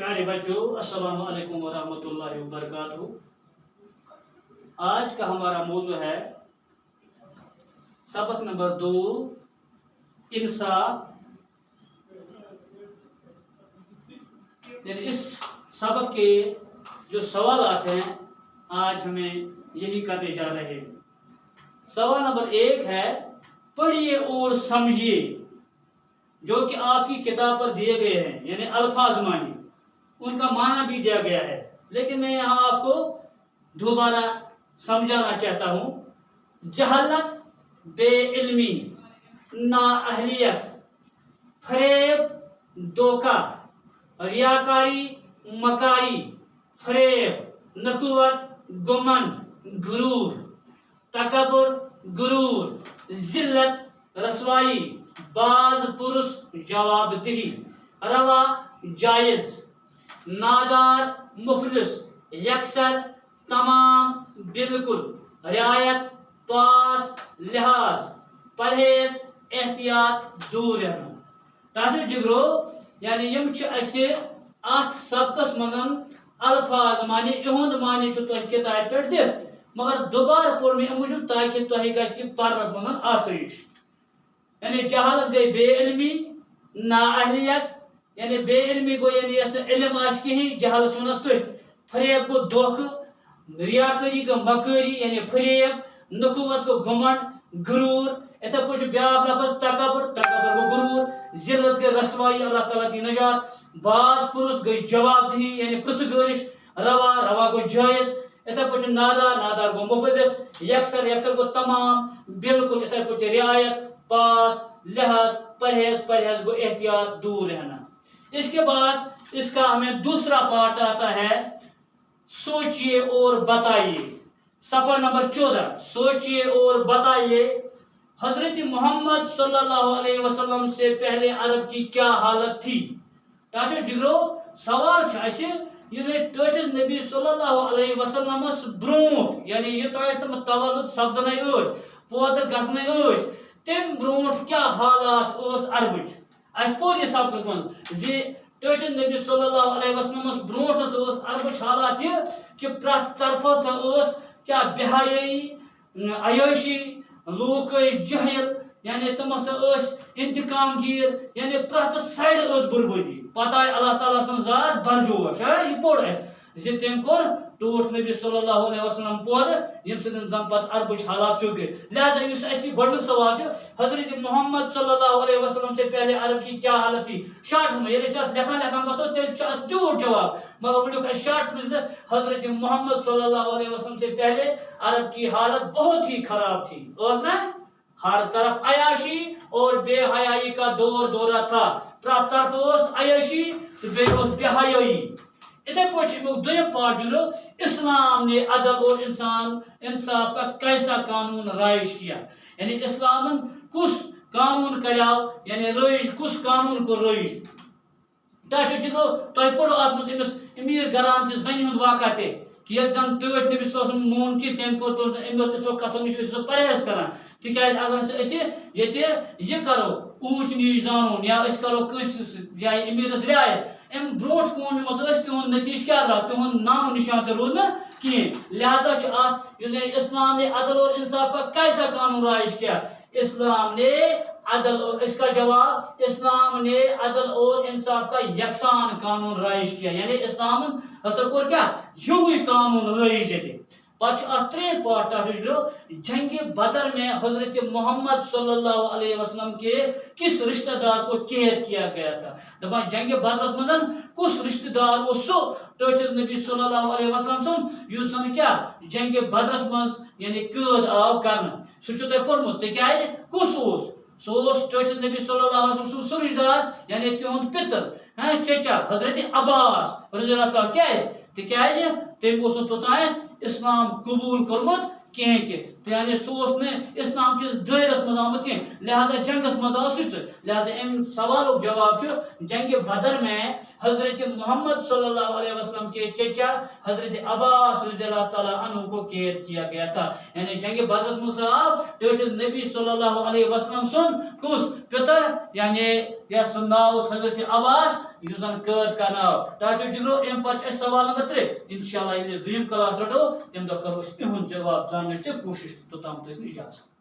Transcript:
प्यारे बच्चों, अस्सलाम वालेकुम वरहमतुल्लाहि वबरकातुहू। आज का हमारा मौजू है सबक नंबर 2, इंसाफ। इस सबक के जो सवालात हैं आज हमें यही करने जा रहे हैं। सवाल नंबर 1 है, पढ़िए और समझिए, जो कि आपकी किताब पर दिए गए हैं, यानी अल्फाज मानी, उनका माना भी दिया गया है, लेकिन मैं यहाँ आपको दोबारा समझाना चाहता हूँ। जहालत, बेइल्मी, नाअहलियत, फरेब, धोखा, रियाकारी, मकारी, फरेब, नखुवत, गुमन, गुरूर, तकबर, गुरूर, जिल्लत, रसवाई, बाज पुरुष, जवाबदेही, रवा, जायज, नादार, मुफलिस, यकसर, तमाम, बिल्कुल, रियायत, पास, लिहाज, परहेज, एहतियात, दूर रहना। ताकि जिगरो यानी यम अत सबकस मगन अल्फाज माने इहुंद माने किताब पे दित, मगर दोबारा पोर मे मूजूब ताकि तुह पर्नस मगन आसाइश। यानी जहालत गई बेइल्मी, नाअहलियत यानी बेइल्मी गो यानी इल्म आस कहीं, जहालत वनस तुह, फरेब गो धोख, रियाकारी गो मकारी यानी फरेब, नखुवत गो घुमंड, गुरूर, इथे पे ब्याक लफ्ज तकबर, तकबर गो गुरूर, जिल्लत गई रसवाई, अल्लाह ताला की नजात, बाज पुरुष गई जवाबदेही यानी पुरसगरिश, रवा, रवा गो जायज, इथे पे नादार, नादार गो मुफलिस, यकसर, यकसर गो तमाम, बिल्कुल, इथे पे रियायत, पास, लिहाज, परहेज, परहेज गो एहतियात, दूर रहना। इसके बाद इसका हमें दूसरा पार्ट आता है, सोचिए और बताइए। सफा नंबर 14, सोचिए और बताइए, हजरत मोहम्मद सल्लल्लाहु अलैहि वसल्लम से पहले अरब की क्या हालत थी। ताकि जिगरो सवाल ये टोटिस नबी सल्लल्लाहु अलैहि वसल्लम ब्रोट यानी ये तम तवल्लुद सपदन पौध गसन तम ब्रोट क्या हालात अरबच पोर ये सबक मज टोटिस नबी सल्लल्लाहु अलैहि वसल्लम ब्रोट अरबच हालात ये कि प्रत तरफ क्या बेहयाई, अयशी, लूक जहिल यानी तम इंतकाम गिर यानी प्रत साइड बर्बादी। पता है अल्लाह ताला सन जात बरजोश है, ये पोड़ तम कोर टूट नबी सल्लल्लाहु अलैहि वसल्लम पौध यम सम पत अरबच हालात चुके। लिहाजा इस गोडनुक सवाल हजरत मोहम्मद सल्लल्लाहु अलैहि वसल्लम से पहले अरब की क्या हालत थी। शार्ट में ये लिखान लिखान गो तेल झूठ जवाब, मगर वो शार्ट में हजरत मोहम्मद सल्लल्लाहु अलैहि वसल्लम से पहले अरब की हालत बहुत ही खराब थी। ना हर तरफ अयाशी और बेहयाई का दौर दौरा था, प्रत तरफ अयाशी तो बेहयाई। इथे दुम पार्ट जो इस्लाम ने अदल और इंसाफ का कैसा कानून राइज किया, यानी इस्लाम कुछ कानून कराव यानी रईज कुछ कानून को रईज। ताकि जिगो तुम पढ़ो अत अमीर घरान जन हूं वाक़ा ते कि जन टोट नबी मोन कि तम को कथों नश परहेज करान। तिकाज अगर ये करो ऊंच नीच जानून या करो जाए अमीरस रियायत अम ब्रोट कौन तुद नतीज क्या रहा, तुद नाम निशान तो रोद ना कहें। लिहाजा इस्लाम ने अदल और इंसाफ का कैसा कानून राइज किया। इस्लाम ने अदल और इसका जवाब, इस्लाम ने अदल और इंसाफ का यकसान कानून राइज किया, यानी इस्लाम कोर क्या यूं कानून राइज थे। त्रेन पार्ट जंग बदर में हजरत मोहम्मद सल्लल्लाहु अलैहि वसल्लम के किस रिश्तेदार को कैद किया गया था। दपा जंग बदर मदन कुछ रिश्तेदार सो टोटिस नबी सल्लल्लाहु अलैहि वसल्लम सुन क्या जंग बदरस मज यानी कैद आव कर सह पोर्मुत तिकाज कुस टोटिस नबी सल्लल्लाहु अलैहि वसल्लम सह रिश्तेदार यानी तिहुंद पितर चचा हजरत अब्बास रज़ियल्लाहु ताला तिकाज तम तोतान इस्लाम कबूल कर्मुत कहें कि यानी सह इस्लाम किस दायरस मज आमुत कह। लिहाजा जंगस मज आव लिहाजा अम सवाल जवाब जंग बदर में हजरत मोहम्मद सल्लल्लाहु अलैहि वसल्लम के चचा हजरत अब्बास रज़ियल्लाहु ताला अन्हु को कैद किया गया था। यानी जंग बदर मज आव टोटिस नबी सल्लल्लाहु अलैहि वसल्लम सुन कुस पितर यानी नाव हजरत अब्बास یُس زن قٲد کرناو ڈاکٹر جگرو اَمہِ پتہٕ چھُ اَسہِ سوال نمبر 3 انشاءاللہ ییٚلہِ أسۍ دوٚیِم کلاس رٹو تَمہِ دۄہ کرو أسۍ یِہُنٛد جواب زاننٕچ تہِ کوٗشش توٚتام تھٲیِو اِجازت